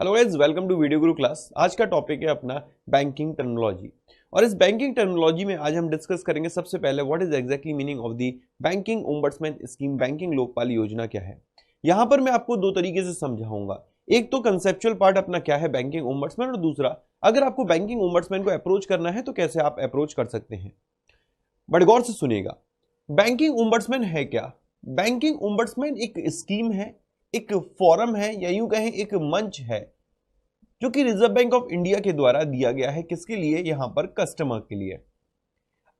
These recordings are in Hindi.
Hello guys, welcome to video guru class. आज का टॉपिक है अपना बैंकिंग टर्मिनोलॉजी। और इस बैंकिंग टर्मिनोलॉजी में आज हम डिस्कस करेंगे सबसे पहले what is exactly meaning of the banking ombudsman scheme, banking Lokpal योजना क्या है। यहां पर मैं आपको दो तरीके से समझाऊंगा। एक तो कंसेप्चुअल पार्ट अपना क्या है बैंकिंग ओम्बड्समैन, और दूसरा अगर आपको बैंकिंग ओम्बड्समैन को अप्रोच करना है तो कैसे आप अप्रोच कर सकते हैं। बड़े गौर से सुनिएगा, बैंकिंग ओम्बड्समैन है क्या। बैंकिंग ओम्बड्समैन एक स्कीम है, एक फोरम है, या यूं कहें एक मंच है जो कि रिजर्व बैंक ऑफ इंडिया के द्वारा दिया गया है। किसके लिए? यहां पर कस्टमर के लिए।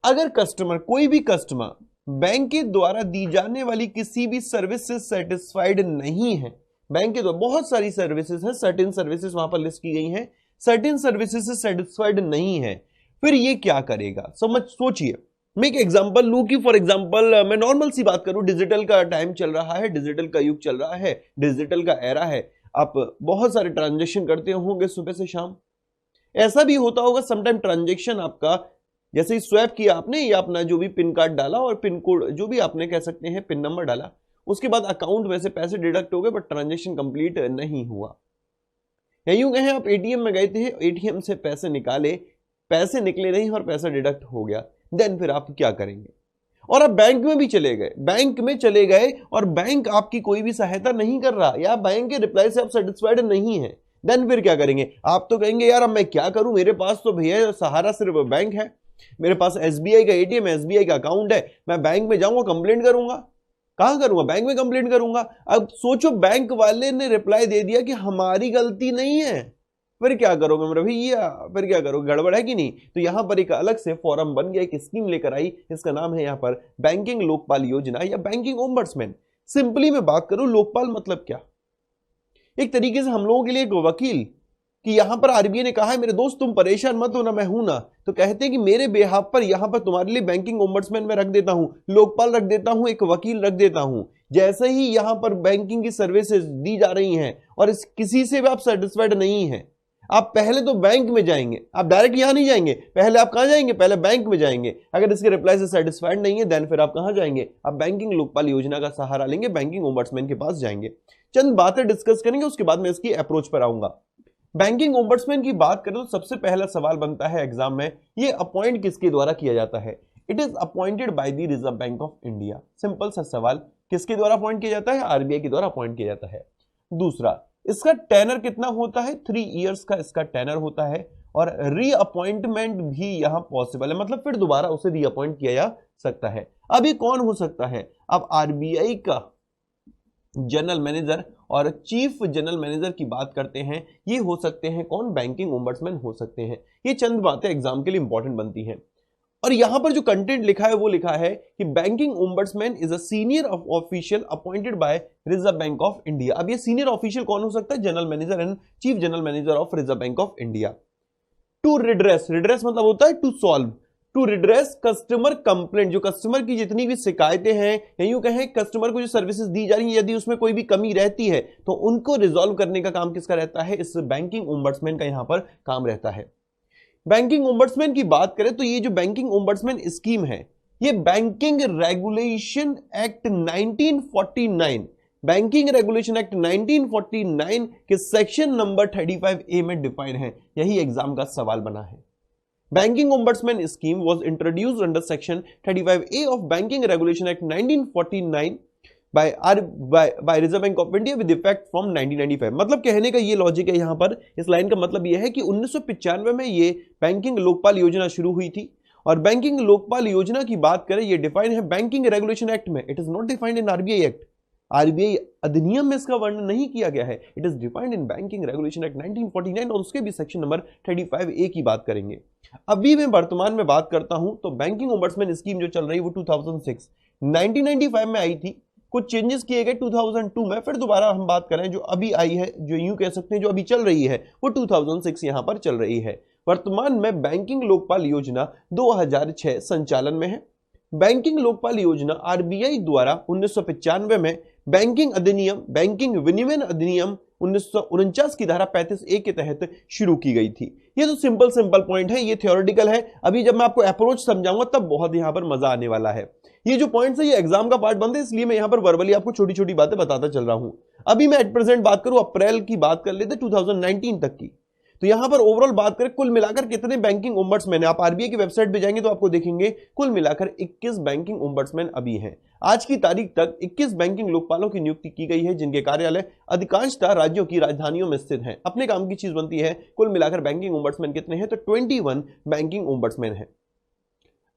अगर कस्टमर, कोई भी कस्टमर बैंक के द्वारा दी जाने वाली किसी भी सर्विस से सेटिस्फाइड नहीं है, बैंक के द्वारा बहुत सारी सर्विसेज हैं, सर्टेन सर्विसेज वहां पर लिस्ट की गई हैं, सर्टेन सर्विसेज से सेटिस्फाइड नहीं है, फिर ये क्या करेगा। सोचिए, मैं एक एग्जांपल लूं कि फॉर एग्जांपल मैं नॉर्मल सी बात करूं, डिजिटल का टाइम चल रहा है, डिजिटल का युग चल रहा है, डिजिटल का एरा है, आप बहुत सारे ट्रांजैक्शन करते होंगे सुबह से शाम। ऐसा भी होता होगा समटाइम ट्रांजैक्शन आपका जैसे ही स्वैप किया आपने, या अपना जो भी पिन कार्ड डाला और पिन कोड जो भी आपने कह सकते हैं पिन नंबर डाला, उसके बाद अकाउंट में से पैसे डिडक्ट हो गए बट ट्रांजैक्शन कंप्लीट नहीं हुआ। या यूं कहें आप एटीएम में गए थे, एटीएम से पैसे निकाले, पैसे निकले नहीं और पैसा डिडक्ट हो गया, देन फिर आप क्या करेंगे। और आप बैंक में भी चले गए, बैंक में चले गए और बैंक आपकी कोई भी सहायता नहीं कर रहा, या बैंक के रिप्लाई से आप सेटिस्फाइड नहीं है, देन फिर क्या करेंगे। आप तो कहेंगे यार अब मैं क्या करूं, मेरे पास तो भैया सहारा सिर्फ बैंक है, मेरे पास एसबीआई का एटीएम, एसबीआई का अकाउंट है, मैं बैंक में जाऊंगा कंप्लेंट करूंगा। कहां करूंगा? बैंक में कंप्लेंट करूंगा। अब सोचो बैंक वाले ने रिप्लाई दे दिया कि हमारी गलती नहीं है, फिर क्या करोगे मेरे भैया, फिर क्या करोगे, गड़बड़ है कि नहीं। तो यहां पर एक अलग से फॉरम बन गया, एक स्कीम लेकर आई, इसका नाम है यहां पर बैंकिंग लोकपाल योजना या बैंकिंग ओम्बड्समैन। सिंपली मैं बात करूं, लोकपाल मतलब क्या, एक तरीके से हम लोगों के लिए एक वकील, कि यहां पर आरबीआई ने कहा है मेरे दोस्त तुम परेशान मत हो ना, मैं हूं ना, तो कहते हैं कि मेरे बेहाफ पर यहां पर तुम्हारे लिए बैंकिंग ओम्बड्समैन में रख देता हूं, लोकपाल रख देता हूं, एक वकील रख देता हूं। जैसे ही यहां पर बैंकिंग की सर्विसेज दी जा रही हैं और किसी से भी आप सेटिस्फाइड नहीं है, आप पहले तो बैंक में जाएंगे, आप डायरेक्ट यहां नहीं जाएंगे, पहले आप कहां जाएंगे, पहले बैंक में जाएंगे। अगर इसके रिप्लाई से सेटिस्फाइड नहीं है देन फिर आप कहां जाएंगे, आप बैंकिंग लोकपाल योजना का सहारा लेंगे, बैंकिंग ओम्बड्समैन के पास जाएंगे। चंद बातें डिस्कस करेंगे, उसके बाद मैं इसकी अप्रोच पर आऊंगा। बैंकिंग ओम्बड्समैन की बात करें तो सबसे पहला सवाल बनता है एग्जाम में, ये अपॉइंट किसके द्वारा किया जाता है। It is appointed by the reserve Bank of India. Simple सा सवाल, किसके द्वारा अपॉइंट किया जाता है? आरबीआई के द्वारा अपॉइंट किया जाता है। दूसरा, इसका टेनर कितना होता है? 3 इयर्स का इसका टेनर होता है, और रीअपॉइंटमेंट भी यहां पॉसिबल है, मतलब फिर दोबारा उसे रीअपॉइंट किया जा सकता है। अब ये कौन हो सकता है? अब आरबीआई का जनरल मैनेजर और चीफ जनरल मैनेजर की बात करते हैं, ये हो सकते हैं कौन? बैंकिंग ओम्बड्समैन हो सकते हैं। ये चंद बातें एग्जाम के लिए इंपॉर्टेंट बनती हैं। और यहां पर जो कंटेंट लिखा है वो लिखा है कि banking ombudsman is a senior official appointed by Reserve Bank of India. अब ये सीनियर ऑफिशियल कौन हो सकता है? General manager and chief general manager of Reserve Bank of India. To redress, redress मतलब होता है to solve, to redress customer complaint, जो कस्टमर की जितनी भी शिकायतें हैं, या यूं कहें कस्टमर को जो सर्विसेज दी जा रही है, यदि उसमें कोई भी कमी रहती है तो उनको रिजॉल्व करने का काम किसका रहता है? इस बैंकिंग ओम्बड्समैन का यहां पर काम रहता है। बैंकिंग ओम्बड्समैन की बात करें तो ये जो बैंकिंग ओम्बड्समैन स्कीम है, ये banking regulation act 1949, banking regulation act 1949 के सेक्शन नंबर 35A में डिफाइंड है। यही एग्जाम का सवाल बना है। Banking ombudsman scheme was introduced under section 35A of banking regulation act 1949 by Reserve Bank of India with effect from 1995। मतलब कहने का ये लॉजिक है, यहां पर इस लाइन का मतलब यह है कि 1995 में ये बैंकिंग लोकपाल योजना शुरू हुई थी। और बैंकिंग लोकपाल योजना की बात करें, ये डिफाइन है बैंकिंग रेगुलेशन एक्ट में, it is not defined in RBI act. RBI अधिनियम में इसका वर्णन नहीं किया गया है, it is defined in banking regulation act 1949, और उसके भी सेक्शन नंबर 35A की बात करेंगे। अभी मैं वर्तमान में बात करता हूं तो बैंकिंग ओम्बड्समैन स्कीम जो चल रही है वो 2006 1995 में आई थी, कुछ चेंजेस किए गए 2002 में, फिर दोबारा हम बात करें जो अभी आई है, जो यूं कह सकते हैं जो अभी चल रही है, वो 2006 यहां पर चल रही है। वर्तमान में बैंकिंग लोकपाल योजना 2006 संचालन में है। बैंकिंग लोकपाल योजना आरबीआई द्वारा 1995 में बैंकिंग अधिनियम, बैंकिंग विनियमन अधिनियम 1949 की धारा 35A के तहत शुरू की गई थी। ये तो सिंपल पॉइंट है, ये थ्योरेटिकल है। अभी जब मैं आपको अप्रोच समझाऊंगा तब बहुत यहां पर मजा आने वाला है। ये जो पॉइंट्स है ये एग्जाम का पार्ट बनते हैं, इसलिए मैं यहां पर वर्बली आपको छोटी छोटी बातें बताता चल रहा हूं। अभी मैं एट प्रेजेंट बात करूं, अप्रैल की बात कर लेते 2019 तक की, तो यहां पर ओवरऑल बात करें कुल मिलाकर कितने बैंकिंग ओम्बड्समैन है, आप आरबीआई की वेबसाइट पे जाएंगे तो आपको देखेंगे कुल मिलाकर 21 बैंकिंग ओम्बड्समैन अभी हैं। आज की तारीख तक 21 बैंकिंग लोकपालों की नियुक्ति की गई है, जिनके कार्यालय अधिकांशतः राज्यों की राजधानियों में स्थित हैं। अपने काम की चीज बनती है। कुल मिलाकर बैंकिंग ओम्बड्समैन कितने हैं, तो 21 बैंकिंग ओम्बड्समैन है।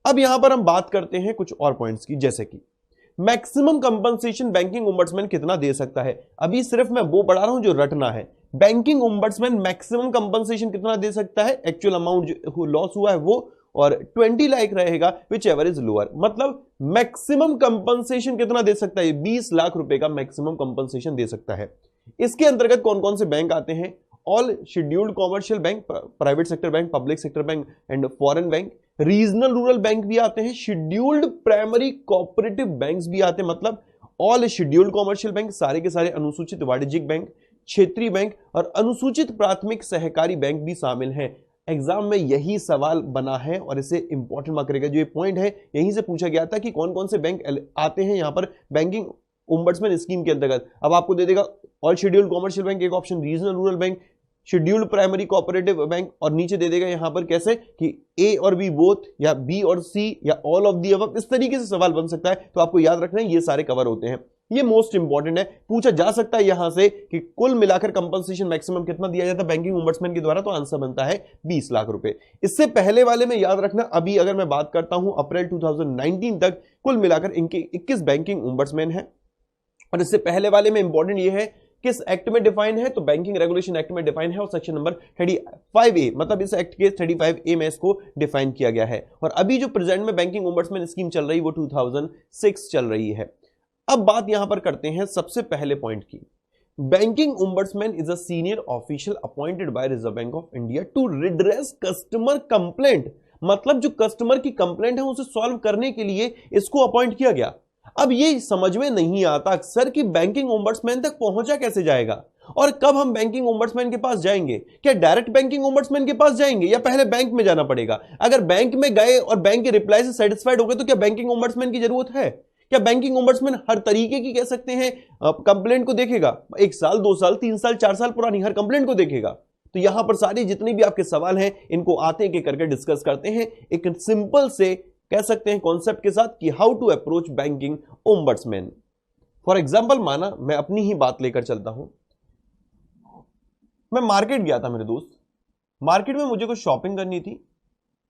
अब यहां पर हम बात करते हैं कुछ और पॉइंट्स की, जैसे कि मैक्सिमम कंपनसेशन बैंकिंग ओम्बड्समैन कितना दे सकता है। अभी सिर्फ मैं वो पढ़ा रहा हूं जो रटना है। बैंकिंग ओम्बड्समैन मैक्सिमम कंपनसेशन कितना दे सकता है, एक्चुअल अमाउंट जो लॉस हुआ है वो, और 20 लाख रहेगा विच एवर इज लोअर। मतलब मैक्सिमम कंपनसेशन कितना दे सकता है, 20 लाख रुपए का मैक्सिमम कंपनसेशन दे सकता है। इसके अंतर्गत कौन कौन से बैंक आते हैं, all scheduled commercial bank, private sector bank, public sector bank and foreign bank, regional rural bank भी आते हैं, शेड्यूल्ड प्राइमरी कोऑपरेटिव बैंक्स भी आते हैं, मतलब ऑल शेड्यूल्ड कॉमर्शियल बैंक, सारे के सारे अनुसूचित वाणिज्यिक बैंक, क्षेत्रीय बैंक और अनुसूचित प्राथमिक सहकारी बैंक भी शामिल हैं। एग्जाम में यही सवाल बना है और इसे इंपॉर्टेंट मार्क करेगा। जो ये पॉइंट है यहीं से पूछा गया था कि कौन कौन से बैंक आते हैं यहां पर बैंकिंग ओम्बड्समैन स्कीम के अंतर्गत। अब आपको दे देगा ऑल शेड्यूल्ड कॉमर्शियल बैंक एक option, regional rural bank, scheduled primary cooperative bank, और नीचे दे देगा यहां पर कैसे कि ए और बी बोथ, या बी और सी, या ऑल ऑफ दी अबव। इस तरीके से सवाल बन सकता है, तो आपको याद रखना है ये सारे कवर होते हैं। ये मोस्ट इंपॉर्टेंट है, पूछा जा सकता है यहां से कि कुल मिलाकर कंपनसेशन मैक्सिमम कितना दिया जाता है बैंकिंग ओम्बड्समैन के द्वारा, तो आंसर बनता है 20 लाख रुपए। इससे पहले वाले में याद रखना, अभी अगर मैं बात करता हूं अप्रैल 2019 तक कुल मिलाकर इनके 21 बैंकिंग ओम्बड्समैन है। और इससे पहले वाले में इंपॉर्टेंट ये है किस एक्ट में डिफाइन है, तो बैंकिंग रेगुलेशन एक्ट में डिफाइन है और सेक्शन नंबर 35A, मतलब इस एक्ट के 35A में इसको डिफाइन किया गया है। और अभी जो प्रेजेंट में बैंकिंग ओम्बड्समैन स्कीम चल रही है वो 2006 चल रही है। अब बात यहां पर करते हैं सबसे पहले पॉइंट की। Banking ombudsman is a senior official appointed by Reserve Bank of India to redress customer complaint, मतलब जो कस्टमर की कंप्लेंट है उसे सॉल्व करने के लिए इसको अपॉइंट किया गया। अब ये समझ में नहीं आता अक्सर कि बैंकिंग ओम्बड्समैन तक पहुंचा कैसे जाएगा, और कब हम बैंकिंग ओम्बड्समैन के पास जाएंगे। क्या डायरेक्ट बैंकिंग ओम्बड्समैन के पास जाएंगे या पहले बैंक में जाना पड़ेगा। अगर बैंक में गए और बैंक के रिप्लाई से सेटिस्फाइड हो गए तो क्या बैंकिंग ओम्बड्समैन की जरूरत है। क्या बैंकिंग ओम्बड्समैन हर तरीके की कह सकते हैं कंप्लेंट को देखेगा, 1 साल 2 साल 3 साल 4 साल पुरानी हर कंप्लेंट को देखेगा। तो यहां पर सारी जितनी भी आपके सवाल हैं इनको आते के करके डिस्कस करते हैं एक सिंपल से कह सकते हैं कॉन्सेप्ट के साथ कि how to approach banking ombudsman. For example माना मैं अपनी ही बात लेकर चलता हूं, मैं मार्केट गया था मेरे दोस्त, मार्केट में मुझे कुछ शॉपिंग करनी थी।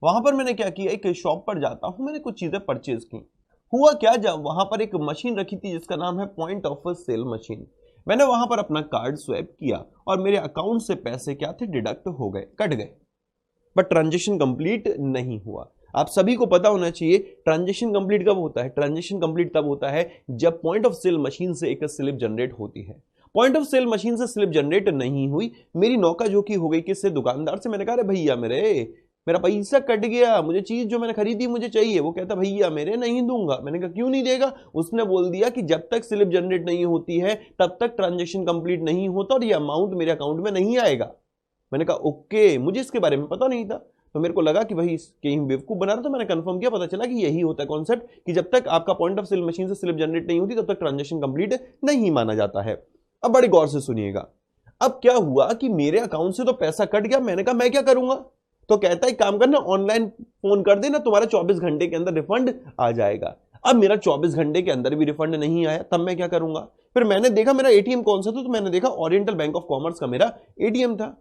वहां पर मैंने क्या किया, एक शॉप पर जाता हूं, मैंने कुछ चीजें परचेज की। हुआ क्या, जब वहां पर एक मशीन रखी थी जिसका नाम है पॉइंट ऑफ सेल मशीन। मैंने वहां पर अपना कार्ड स्वैप किया और मेरे अकाउंट से पैसे क्या थे, डिडक्ट हो गए, कट गए, बट ट्रांजेक्शन कंप्लीट नहीं हुआ। आप सभी को पता होना चाहिए ट्रांजेक्शन कंप्लीट कब होता है, ट्रांजेक्शन कंप्लीट तब होता है जब पॉइंट ऑफ सेल मशीन से एक स्लिप जनरेट होती है। पॉइंट ऑफ सेल मशीन से स्लिप जनरेट नहीं हुई, मेरी नौका झोंकी हो गई किससे, दुकानदार से। मैंने कहा अरे भैया मेरा पैसा कट गया, मुझे चीज जो मैंने खरीदी मुझे चाहिए। वो कहता भैया मेरे नहीं दूंगा। मैंने कहा क्यों नहीं देगा। उसने बोल दिया कि जब तक स्लिप जनरेट नहीं होती है तब तक ट्रांजेक्शन कंप्लीट नहीं होता और ये अमाउंट मेरे अकाउंट में नहीं आएगा। मैंने कहा ओके, मुझे इसके बारे में पता नहीं था, तो मेरे को लगा कि भाई कहीं बेवकूफ बना रहा, तो मैंने कंफर्म किया, पता चला कि यही होता है कॉन्सेप्ट कि जब तक आपका पॉइंट ऑफ सेल मशीन से स्लिप जनरेट नहीं होती तब तक ट्रांजेक्शन कंप्लीट नहीं माना जाता है। अब बड़ी गौर से सुनिएगा। अब क्या हुआ कि मेरे अकाउंट से तो पैसा कट गया। मैंने कहा मैं क्या करूंगा, तो कहता है काम करना, ऑनलाइन फोन कर देना, तुम्हारा 24 घंटे के अंदर रिफंड आ जाएगा। अब मेरा 24 घंटे के अंदर भी रिफंड नहीं आया, तब मैं क्या करूंगा। फिर मैंने देखा मेरा एटीएम कौन सा था, तो मैंने देखा ओरिएंटल बैंक ऑफ कॉमर्स का मेरा एटीएम था।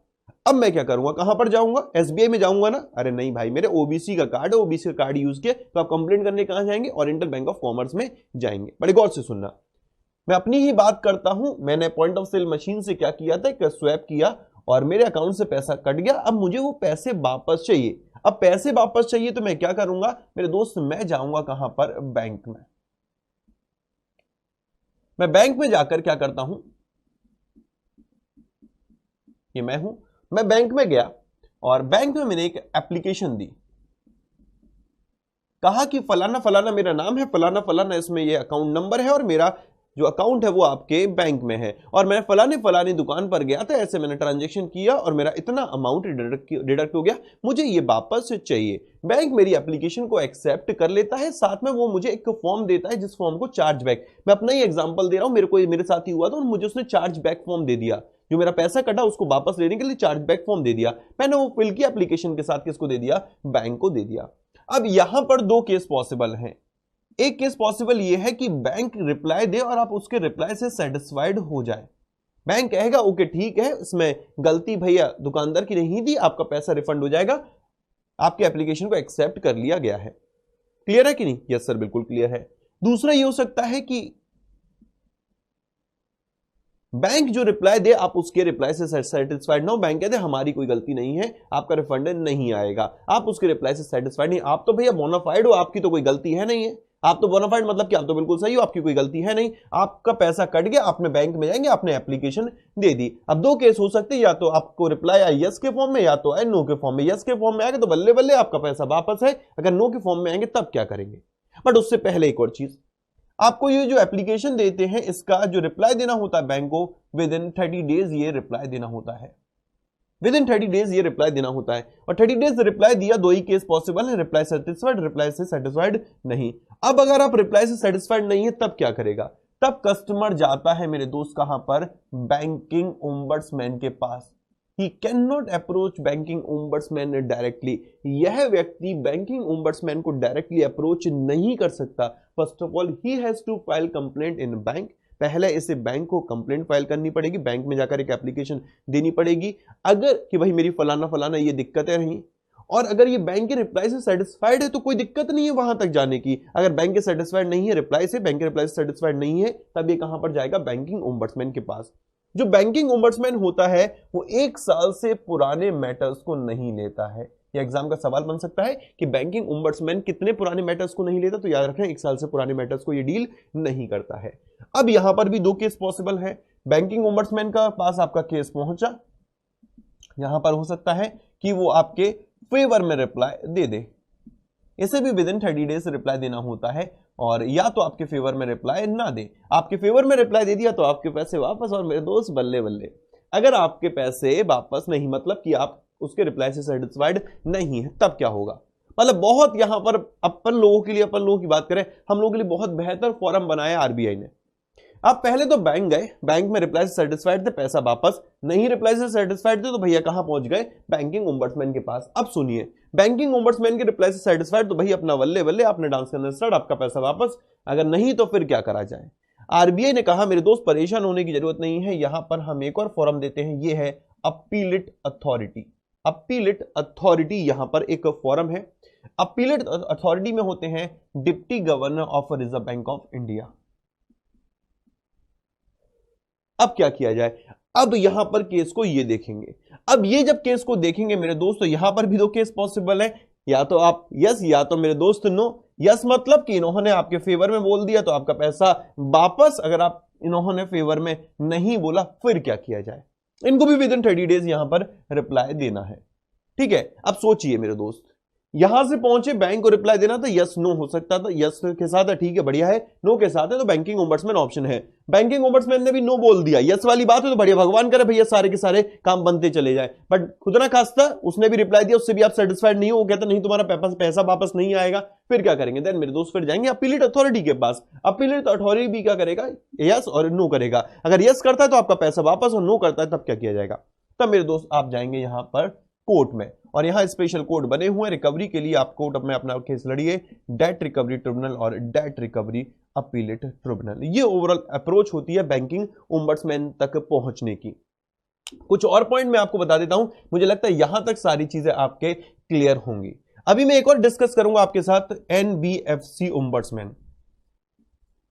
अब मैं क्या करूंगा, कहां पर जाऊंगा, एसबीआई में जाऊंगा ना। अरे नहीं भाई, मेरे ओबीसी का कार्ड है, ओबीसी का कार्ड यूज किया, तो आप कंप्लेंट करने कहां जाएंगे, ओरिएंटल बैंक ऑफ कॉमर्स में जाएंगे। बड़े गौर से सुनना, मैं अपनी ही बात करता हूं। मैंने पॉइंट ऑफ सेल मशीन से क्या किया था, एक स्वैप किया और मेरे अकाउंट से पैसा कट गया। अब मुझे वो पैसे वापस चाहिए। अब पैसे वापस चाहिए तो मैं क्या करूंगा मेरे दोस्त, मैं जाऊंगा कहां पर, बैंक में। मैं बैंक में जाकर क्या करता हूं, ये मैं बैंक में गया और बैंक में मैंने एक एप्लीकेशन दी, कहा कि फलाना फलाना मेरा नाम है, फलाना फलाना इसमें ये अकाउंट नंबर है और मेरा जो अकाउंट है वो आपके बैंक में है और मैं फलाने फलाने दुकान पर गया था, ऐसे मैंने ट्रांजेक्शन किया और मेरा इतना अमाउंट डिडक्ट हो गया, मुझे ये वापस चाहिए। बैंक मेरी एप्लीकेशन को एक्सेप्ट कर लेता है, साथ में वो मुझे एक फॉर्म देता है जिस फॉर्म को चार्ज बैक, मैं अपना ही एग्जांपल दे रहा हूं, मेरे साथ ही हुआ था और मुझे उसने चार्ज बैक फॉर्म दे दिया, जो मेरा पैसा कटा उसको वापस लेने के लिए चार्ज बैक फॉर्म दे दिया। मैंने वो फिल किया एप्लीकेशन के साथ, किसको दे दिया? बैंक को दे दिया। अब यहां पर दो केस पॉसिबल हैं। एक केस पॉसिबल ये है कि बैंक रिप्लाई दे और आप उसके रिप्लाई से सेटिस्फाइड हो जाए। बैंक कहेगा ओके ठीक है, इसमें गलती भैया दुकानदार की नहीं थी, आपका पैसा रिफंड हो जाएगा, आपके एप्लीकेशन को एक्सेप्ट कर लिया गया है। क्लियर है कि नहीं? यस सर, बिल्कुल क्लियर है। दूसरा ये हो सकता है कि बैंक जो रिप्लाई दे आप उसके रिप्लाई से सेटिस्फाइड ना हो, बैंक कहते हमारी कोई गलती नहीं है, आपका रिफंड नहीं आएगा, आप उसके रिप्लाई से सेटिस्फाइड नहीं, आप तो भैया बोनाफाइड हो, आपकी तो कोई गलती है नहीं है, आप तो बोनाफाइड मतलब कि आप तो बिल्कुल सही हो, आपकी कोई गलती है नहीं, आपका पैसा कट गया, आपने बैंक में जाएंगे, आपने एप्लीकेशन दे दी। अब दो केस हो सकते हैं, या तो आपको रिप्लाई आए यस के फॉर्म में या तो आए नो के फॉर्म में। यस के फॉर्म में आएगा तो बल्ले बल्ले आपका पैसा वापस है, अगर नो के फॉर्म में आएंगे तब क्या करेंगे? बट उससे पहले एक और चीज, आपको ये जो एप्लीकेशन देते हैं इसका जो रिप्लाई देना होता है बैंक को, विद इन 30 डेज ये रिप्लाई देना होता है, विद इन 30 डेज ये रिप्लाई देना होता है। और 30 डेज रिप्लाई दिया, दो ही केस पॉसिबल है, रिप्लाई सेटिस्फाइड, रिप्लाई से सेटिस्फाइड नहीं। अब अगर आप रिप्लाई से सेटिस्फाइड नहीं है तब क्या करेगा? तब कस्टमर जाता है मेरे दोस्त कहां पर? बैंकिंग ओम्बड्समैन के पास। He cannot approach banking ombudsman directly. यह व्यक्ति बैंकिंग ओम्बड्समैन को डायरेक्टली अप्रोच नहीं कर सकता। First of all he has to file complaint in bank, पहले इसे बैंक को कंप्लेंट फाइल करनी पड़ेगी, बैंक में जाकर एक एप्लीकेशन देनी पड़ेगी, अगर कि भाई मेरी फलाना फलाना ये दिक्कतें रही, और अगर ये बैंक के रिप्लाई से सेटिस्फाइड है तो कोई दिक्कत नहीं है वहां तक जाने की। अगर बैंक के सेटिस्फाइड नहीं है रिप्लाई से, बैंक के रिप्लाई से सेटिस्फाइड नहीं है, तब ये कहां पर जाएगा? बैंकिंग ओम्बड्समैन के पास। जो बैंकिंग ओम्बड्समैन होता है वो 1 साल से पुराने मैटर्स को नहीं लेता है। ये एग्जाम का सवाल बन सकता है कि बैंकिंग ओम्बड्समैन कितने पुराने मैटर्स को नहीं लेता, तो याद रखें 1 साल से पुराने मैटर्स को ये डील नहीं करता है। अब यहां पर भी दो केस पॉसिबल है। बैंकिंग ओम्बड्समैन का पास आपका केस पहुंचा, यहां पर हो सकता है कि वो आपके फेवर में रिप्लाई दे दे, इसे भी विद इन 30 डेज रिप्लाई देना होता है, और या तो आपके फेवर में रिप्लाई ना दे, आपके फेवर में रिप्लाई दे दिया तो आपके पैसे वापस, और मेरे दोस्त बल्ले बल्ले। अगर आपके पैसे वापस नहीं, मतलब कि आप उसके रिप्लाई से सेटिस्फाइड नहीं है, तब क्या होगा? मतलब बहुत यहां पर अपन लोगों के लिए, अपन लोगों की बात करें, हम लोगों के लिए बहुत बेहतर फॉर्म बनाया आरबीआई ने। आप पहले तो बैंक गए, बैंक में रिप्लाई से सेटिस्फाइड थे, पैसा वापस, नहीं रिप्लाई से सेटिस्फाइड थे तो भैया कहां पहुंच गए? बैंकिंग ओम्बड्समैन के पास। अब सुनिए, बैंकिंग ओम्बड्समैन के रिप्लाई से सेटिस्फाइड तो भैया अपना बल्ले बल्ले, आपने डांस करना स्टार्ट, आपका पैसा वापस, अगर नहीं तो फिर क्या करा जाए? आरबीआई ने कहा मेरे दोस्त परेशान होने की जरूरत नहीं है, यहां पर हम एक और फॉर्म देते हैं, ये है अपीलेट अथॉरिटी। अपीलेट अथॉरिटी यहां पर एक फॉर्म है। अपीलेट अथॉरिटी में होते हैं deputy governor of Reserve Bank of India. अब क्या किया जाए? अब यहां पर केस को ये देखेंगे। अब ये जब केस को देखेंगे मेरे दोस्त, तो यहां पर भी दो केस पॉसिबल है, या तो आप यस या तो मेरे दोस्त नो। यस मतलब कि इन्होंने आपके फेवर में बोल दिया तो आपका पैसा वापस, अगर आप इन्होंने फेवर में नहीं बोला फिर क्या किया जाए? इनको भी विद इन 30 डेज यहां पर रिप्लाई देना है। ठीक है, अब सोचिए मेरे दोस्त, यहां से पहुंचे, बैंक को रिप्लाई देना था, यस नो हो सकता था, यस के साथ है ठीक है बढ़िया है, नो के साथ है तो बैंकिंग ओम्बड्समैन ऑप्शन है। बैंकिंग ओम्बड्समैन ने भी नो बोल दिया, यस वाली बात है तो बढ़िया, भगवान करे भैया सारे के सारे काम बनते चले जाए। बट खुद ना खास्ता उसने भी रिप्लाई दिया, उससे भी आप सेटिस्फाइड नहीं हो, वो कहता नहीं तुम्हारा पैसा वापस नहीं आएगा, फिर क्या करेंगे? देन मेरे दोस्त फिर जाएंगे अपीलेट अथॉरिटी के पास। अपीलेट अथॉरिटी भी क्या करेगा? यस और नो करेगा। अगर यस करता है तो आपका पैसा वापस, और नो करता है तब क्या किया जाएगा? तब मेरे दोस्त आप जाएंगे यहां पर कोर्ट में, और यहां स्पेशल कोर्ट बने हुए रिकवरी के लिए, आप कोर्ट में अपना केस लड़िए, डेट रिकवरी ट्रिब्यूनल और डेट रिकवरी अपीलेट ट्रिब्यूनल। ये ओवरऑल अप्रोच होती है बैंकिंग ओम्बड्समैन तक पहुंचने की। कुछ और पॉइंट मैं आपको बता देता हूं, मुझे लगता है यहां तक सारी चीजें आपके क्लियर होंगी। अभी मैं एक और डिस्कस करूंगा आपके साथ एनबीएफसी ओम्बड्समैन।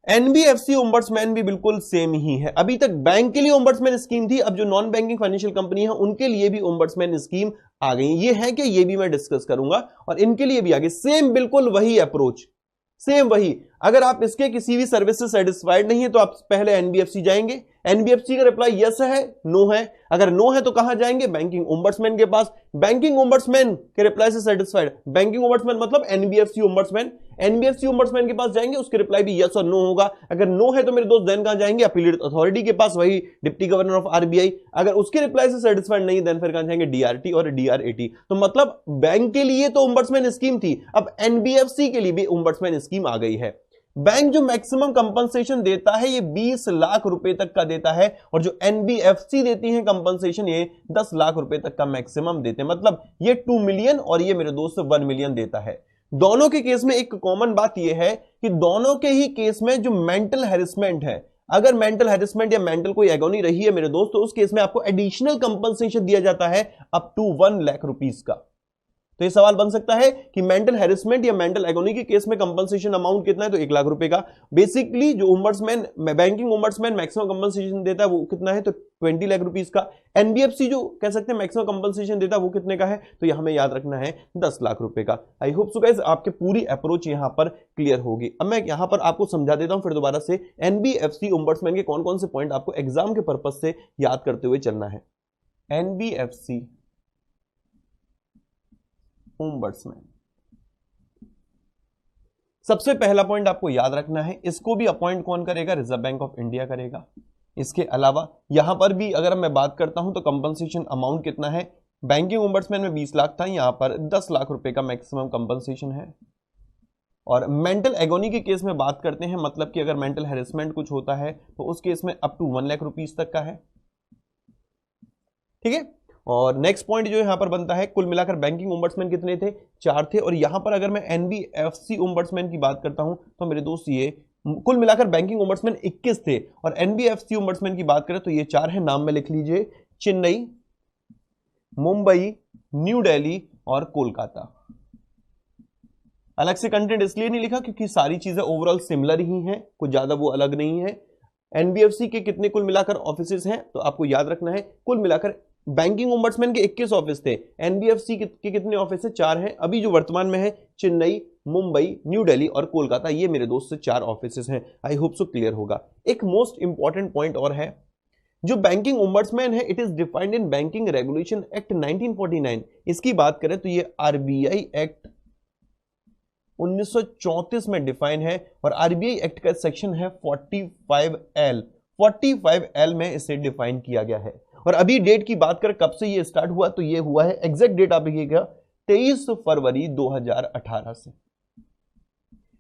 एनबीएफसी ओम्बड्समैन भी बिल्कुल सेम ही है। अभी तक बैंक के लिए ओम्बड्समैन स्कीम थी, अब जो नॉन बैंकिंग फाइनेंशियल कंपनी है उनके लिए भी ओम्बड्समैन स्कीम आ गई। ये है कि ये भी मैं डिस्कस करूंगा, और इनके लिए भी आगे सेम बिल्कुल वही अप्रोच, सेम वही। अगर आप इसके किसी भी सर्विस से सेटिस्फाइड नहीं है तो आप पहले एनबीएफसी जाएंगे, एनबीएफसी का रिप्लाई यस है, नो है, अगर नो है तो कहां जाएंगे, बैंकिंग ओम्बड्समैन के पास, बैंकिंग ओम्बड्समैन के रिप्लाई से सेटिस्फाइड, बैंकिंग ओम्बड्समैन मतलब एनबीएफसी ओम्बड्समैन, एनबीएफसी ओम्बड्समैन के पास जाएंगे, उसके रिप्लाई भी यस और नो होगा, अगर नो है तो मेरे दोस्त देन कहां जाएंगे, अपीलेट अथॉरिटी के पास, वही डिप्टी गवर्नर ऑफ आरबीआई, अगर उसके रिप्लाई से सेटिस्फाइड नहीं देन फिर कहां जाएंगे, डीआरटी और डीआरएटी। तो मतलब बैंक के लिए तो ओम्बड्समैन स्कीम थी, अब एनबीएफसी के लिए भी ओम्बड्समैन स्कीम आ गई है। बैंक जो मैक्सिमम कंपनसेशन देता है ये 20 लाख रुपए तक का देता है, और जो एनबीएफसी देती है कंपनसेशन ये 10 लाख रुपए तक का मैक्सिमम देते हैं, मतलब ये 2 मिलियन और ये मेरे दोस्त 1 मिलियन देता है। दोनों के केस में एक कॉमन बात यह है कि दोनों के ही केस में जो मेंटल हैरेसमेंट है, अगर मेंटल हैरेसमेंट या मेंटल कोई एगोनी रही है मेरे दोस्त, तो उस केस में आपको एडिशनल कंपनसेशन दिया जाता है अप टू 1 लाख रुपीस का। तो ये सवाल बन सकता है कि मेंटल हैरेसमेंट या मेंटल एगोनी के केस में कंपनसेशन अमाउंट कितना है, तो 1 लाख रुपए का। बेसिकली जो ombudsman banking ombudsman maximum compensation देता है वो कितना है, तो 20 लाख रुपीस का। एनबीएफसी जो कह सकते हैं मैक्सिमम कंपनसेशन देता है वो कितने का है, तो यह हमें याद रखना है 10 लाख रुपए का। आई होप सो गाइस आपके पूरी अप्रोच यहां पर क्लियर होगी। अब मैं यहां पर आपको समझा देता हूं फिर दोबारा से एनबीएफसी ओम्बड्समैन के कौन कौन से पॉइंट आपको एग्जाम के पर्पज से याद करते हुए चलना है। एनबीएफसी ओम्बड्समैन, सबसे पहला पॉइंट आपको याद रखना है, इसको भी अपॉइंट कौन करेगा, रिजर्व बैंक ऑफ इंडिया करेगा। इसके अलावा यहां पर भी अगर मैं बात करता हूं तो कंपनसेशन अमाउंट कितना है, बैंकिंग ओम्बड्समैन में 20 लाख था, यहां पर 10 लाख रुपए का मैक्सिमम कंपनसेशन है। और मेंटल एगोनी के केस में बात करते हैं, मतलब कि अगर मेंटल हैरेसमेंट कुछ होता है तो उस केस में अप टू 1 लाख रुपीस तक का है। ठीक है, और नेक्स्ट पॉइंट जो यहां पर बनता है, कुल मिलाकर बैंकिंग ओम्बड्समैन कितने थे, 4 थे। और यहां पर अगर मैं एनबीएफसी ओम्बड्समैन की बात करता हूं तो मेरे दोस्त ये कुल मिलाकर बैंकिंग ओम्बड्समैन 21 थे, और एनबीएफसी ओम्बड्समैन की बात करें तो ये 4 है, नाम में लिख लीजिए, चेन्नई, मुंबई, न्यू दिल्ली और कोलकाता। अलग से कंटेंट इसलिए नहीं लिखा क्योंकि सारी चीजें ओवरऑल सिमिलर ही हैं, कुछ ज्यादा वो अलग नहीं है। एनबीएफसी के कितने कुल मिलाकर ऑफिसेज हैं, तो आपको याद रखना है कुल मिलाकर बैंकिंग ओम्बड्समैन के 21 ऑफिस थे, एनबीएफसी के कितने ऑफिस है, 4 हैं। अभी जो वर्तमान में है चेन्नई, मुंबई, न्यू दिल्ली और कोलकाता, ये मेरे दोस्त से 4 ऑफिस हैं। आई होप सो क्लियर होगा। एक मोस्ट इंपॉर्टेंट पॉइंट और है, जो बैंकिंग ओम्बड्समैन है it is defined in banking regulation act 1949। इसकी बात करें तो ये आरबीआई एक्ट 1934 में डिफाइन है, और आरबीआई एक्ट का सेक्शन है 45L। 45L में इसे डिफाइन किया गया है। और अभी डेट की बात करें कब से ये स्टार्ट हुआ, तो ये हुआ है, एग्जैक्ट डेट आप लिखिएगा, 23 फरवरी 2018 से।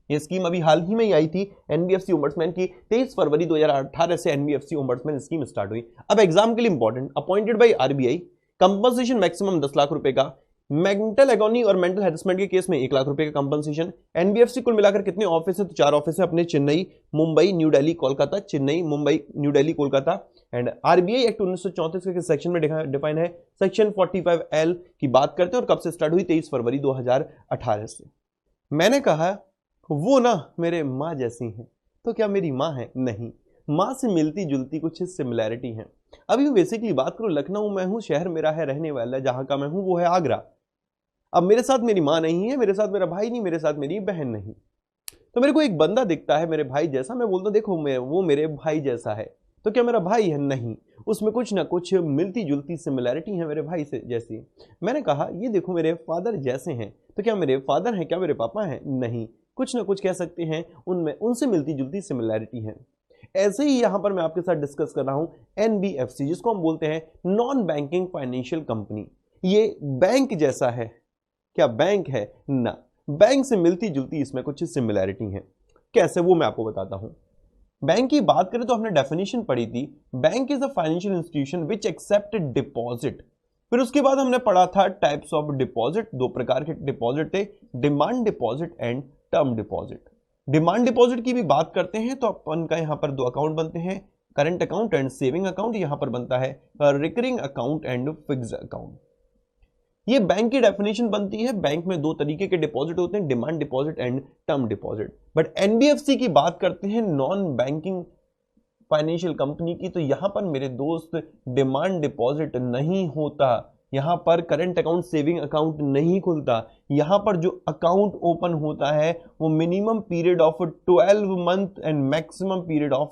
ये स्कीम अभी हाल ही में ही आई थी एनबीएफसी ओम्बड्समैन की, 23 फरवरी 2018 से एनबीएफसी ओम्बड्समैन स्कीम स्टार्ट हुई। अब एग्जाम के लिए important, appointed by RBI, compensation maximum 10 lakh रुपए का, मेंटल एगोनी और मेंटल हैरेसमेंट के केस में 1 लाख रुपए का कंपनसेशन। एनबीएफसी कुल मिलाकर कितने ऑफिस है, तो 4 ऑफिस है अपने, Chennai, Mumbai, new Delhi, Kolkata, Chennai, Mumbai, new Delhi, Kolkata. And RBI act 1934 के सेक्शन में डिफाइन है, सेक्शन 45L की बात करते हैं, और कब से स्टार्ट हुई, 23 फरवरी 2018 से। मैंने कहा वो ना मेरे माँ जैसी हैं, तो क्या मेरी माँ है, नहीं, माँ से मिलती जुलती कुछ सिमिलैरिटी है। अभी बेसिकली बात करूं, लखनऊ में हूं, शहर मेरा है रहने वाला, जहां का मैं हूं वो है आगरा। अब मेरे साथ मेरी माँ नहीं है, मेरे साथ मेरा भाई नहीं, मेरे साथ मेरी बहन नहीं, तो मेरे को एक बंदा दिखता है मेरे भाई जैसा, मैं बोलता हूं देखो वो मेरे भाई जैसा है, तो क्या मेरा भाई है, नहीं, उसमें कुछ ना कुछ मिलती जुलती सिमिलैरिटी है मेरे भाई से जैसी। मैंने कहा ये देखो मेरे फादर जैसे हैं, तो क्या मेरे फादर हैं, क्या मेरे पापा हैं, नहीं, कुछ ना कुछ कह सकते हैं, उनमें उनसे मिलती जुलती सिमिलैरिटी है। ऐसे ही यहां पर मैं आपके साथ डिस्कस कर रहा हूं एनबीएफसी, जिसको हम बोलते हैं नॉन बैंकिंग फाइनेंशियल कंपनी। ये बैंक जैसा है, क्या बैंक है, ना, बैंक से मिलती जुलती इसमें कुछ सिमिलैरिटी है। कैसे, वो मैं आपको बताता हूं। बैंक की बात करें तो हमने डेफिनेशन पढ़ी थी, bank is a financial institution which accept deposit. फिर उसके बाद हमने पढ़ा था टाइप्स ऑफ डिपॉजिट, 2 प्रकार के डिपॉजिट थे, demand deposit and term deposit. Demand deposit की भी बात करते हैं तो अपन का यहां पर 2 अकाउंट बनते हैं, current account and saving account. यहां पर बनता है recurring account and fixed account. ये बैंक की डेफिनेशन बनती है। बैंक में 2 तरीके के डिपॉजिट होते हैं, demand deposit and term deposit. But NBFC की बात करते हैं नॉन बैंकिंग फाइनेंशियल कंपनी की, तो यहां पर मेरे दोस्त डिमांड डिपॉजिट नहीं होता, यहाँ पर करंट अकाउंट सेविंग अकाउंट नहीं खुलता। यहाँ पर जो अकाउंट ओपन होता है वो minimum period of 12 month and maximum period of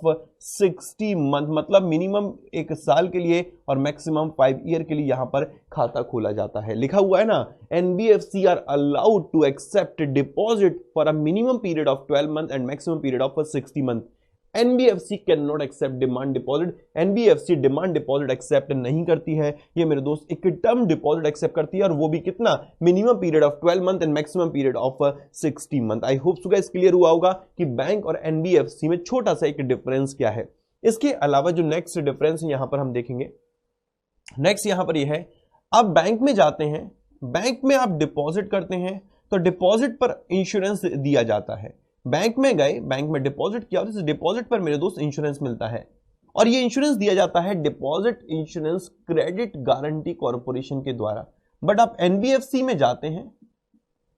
60 month, मतलब मिनिमम 1 साल के लिए और मैक्सिमम 5 ईयर के लिए यहाँ पर खाता खोला जाता है। लिखा हुआ है ना, NBFC are allowed to accept deposit for a minimum period of 12 month and maximum period of 60 month. NBFC can not accept demand deposit. NBFC demand deposit accept नहीं करती है। ये मेरे दोस्त एक टर्म डिपॉजिट एक्सेप्ट करती है, और वो भी कितना, minimum period of 12 month and maximum period of 60 month. I hope so guys clear हुआ होगा कि बैंक और NBFC में छोटा सा एक डिफरेंस क्या है। इसके अलावा जो नेक्स्ट डिफरेंस यहां पर हम देखेंगे, नेक्स्ट यहां पर ये है, आप बैंक में जाते हैं, बैंक में आप डिपॉजिट करते हैं तो डिपॉजिट पर इंश्योरेंस दिया जाता है। बैंक में गए, बैंक में डिपॉजिट किया और इस डिपॉजिट पर मेरे दोस्त इंश्योरेंस मिलता है, और ये इंश्योरेंस दिया जाता है deposit insurance credit guarantee corporation के द्वारा। बट आप NBFC में जाते हैं,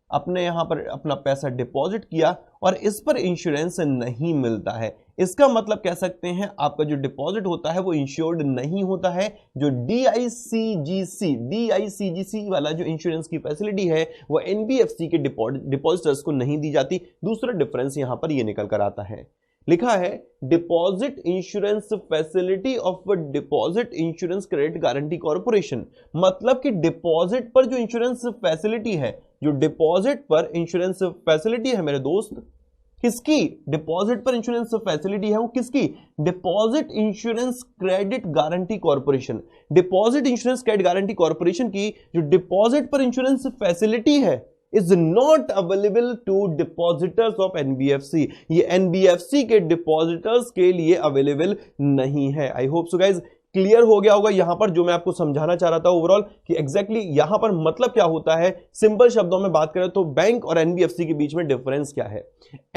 अपने यहां पर अपना पैसा डिपॉजिट किया और इस पर इंश्योरेंस नहीं मिलता है। इसका मतलब कह सकते हैं आपका जो डिपॉजिट होता है वो इंश्योर्ड नहीं होता है। जो DICGC वाला जो इंश्योरेंस की फैसिलिटी है वो NBFC के डिपॉजिटर्स को नहीं दी जाती। दूसरा डिफरेंस यहां पर ये निकल कर आता है, लिखा है deposit insurance facility of deposit insurance credit guarantee corporation. मतलब कि डिपॉजिट पर जो इंश्योरेंस फैसिलिटी है, जो डिपॉजिट पर इंश्योरेंस फैसिलिटी है मेरे दोस्त, किसकी, डिपॉजिट पर इंश्योरेंस फैसिलिटी है वो किसकी, deposit insurance credit guarantee corporation. Deposit insurance credit guarantee corporation की जो डिपॉजिट पर इंश्योरेंस फैसिलिटी है is not available to depositors of NBFC। ये NBFC के डिपॉजिटर्स के लिए अवेलेबल नहीं है। I hope so guys clear हो गया होगा यहां पर जो मैं आपको समझाना चाह रहा था ओवरऑल, कि एग्जैक्टली यहां पर मतलब क्या होता है। सिंपल शब्दों में बात करें तो बैंक और NBFC के बीच में डिफरेंस क्या है।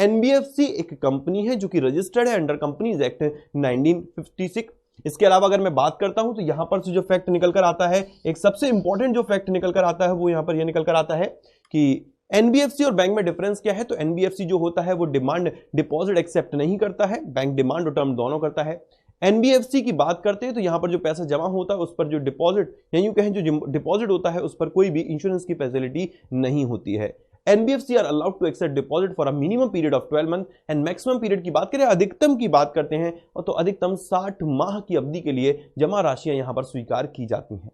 NBFC एक कंपनी है जो कि रजिस्टर्ड है अंडर कंपनीज एक्ट 1956। इसके अलावा अगर मैं बात करता हूं तो यहां पर से जो फैक्ट निकल कर आता है, एक सबसे इंपॉर्टेंट जो फैक्ट निकल कर आता है वो यहां पर यह निकल कर आता है कि NBFC और बैंक में डिफरेंस क्या है। तो NBFC जो होता है वो डिमांड डिपॉजिट एक्सेप्ट नहीं करता है, बैंक डिमांड और टर्म दोनों करता है। NBFC की बात करते हैं तो यहां पर जो पैसा जमा होता है उस पर जो डिपॉजिट या यूं कहें जो डिपॉजिट होता है उस पर कोई भी इंश्योरेंस की फैसिलिटी नहीं होती है। NBFC are allowed to accept deposit for a minimum period of 12 month and maximum period की बात करें, अधिकतम की बात करते हैं और तो अधिकतम 60 माह की अवधि के लिए जमा राशियां यहां पर स्वीकार की जाती हैं।